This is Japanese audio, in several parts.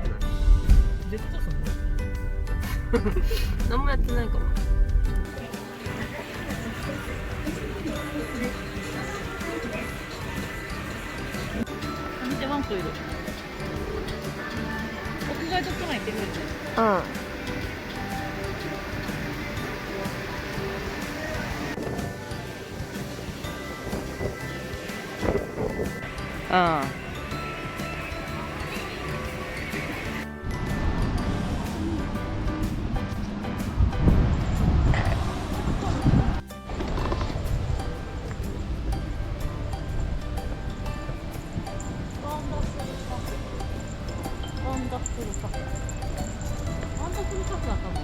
ってない。絶対そんな何もやってないかも。見てワンコいる。屋外と来ないってくれて。うん。ああ。ワンダフルカフェ。ワンダフルカフェは多分、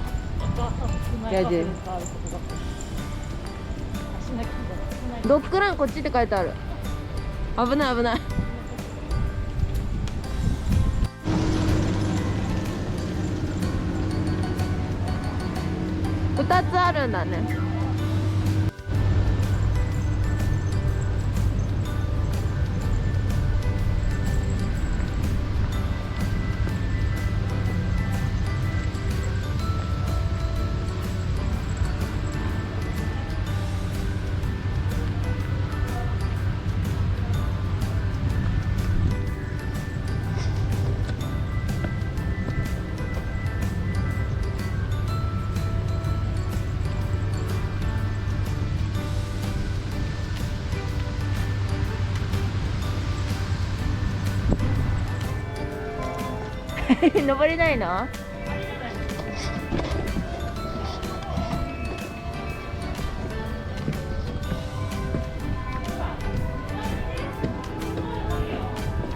多分少ないカフェがあることだと。しないカフェだ。少ない。ドッグランこっちって書いてある。危ない危ない。2つあるんだね。登れないの？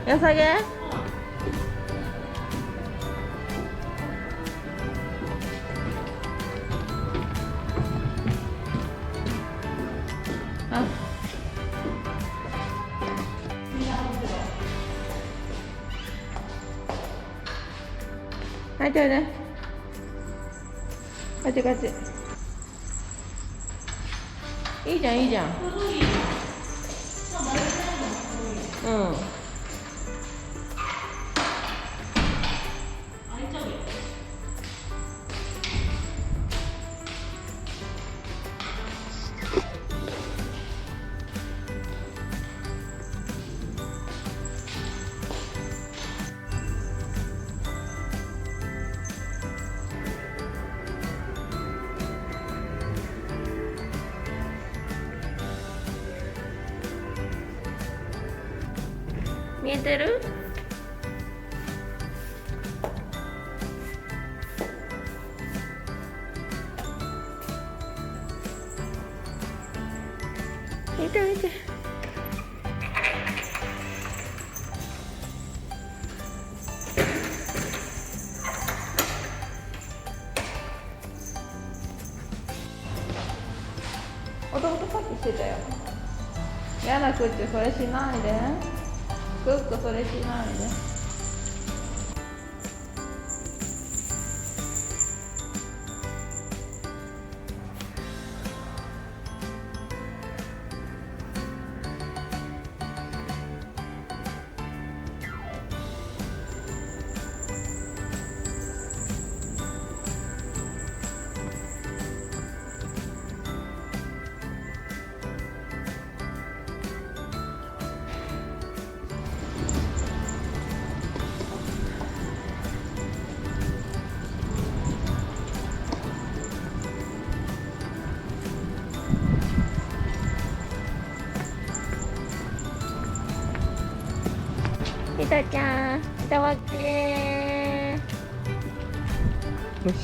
よさげ？あ。はい、ちょうだい。こっちこっち。いいじゃん、いいじゃん。うん。見えてる？見て見て。弟さっきしてたよ。嫌な口それしないで。クックそれしないで。ひとちゃん、下はきれい。よし。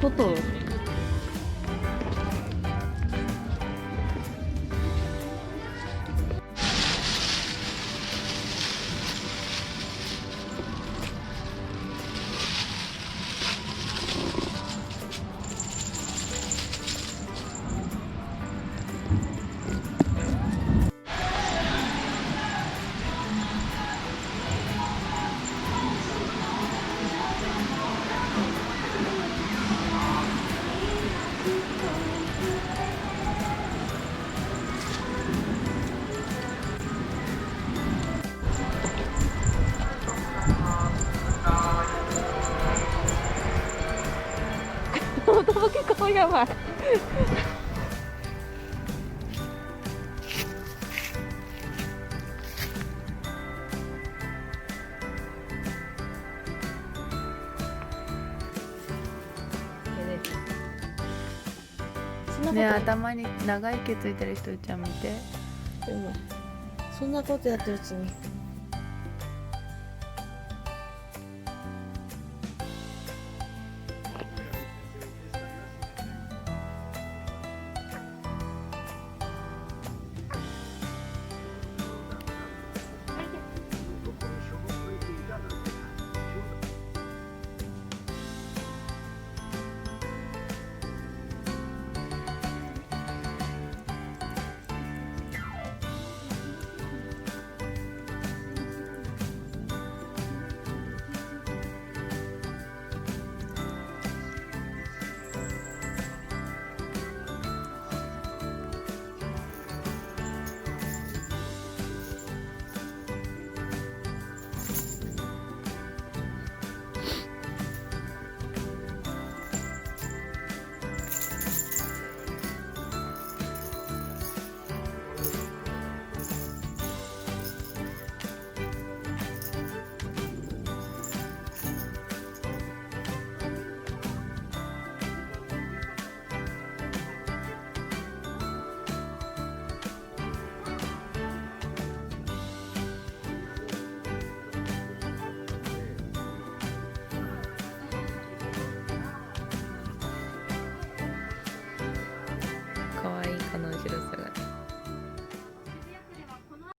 外。小吹顔やばい。ね、頭に長い毛ついてる人ちゃん見て。でもそんなことやってるうちに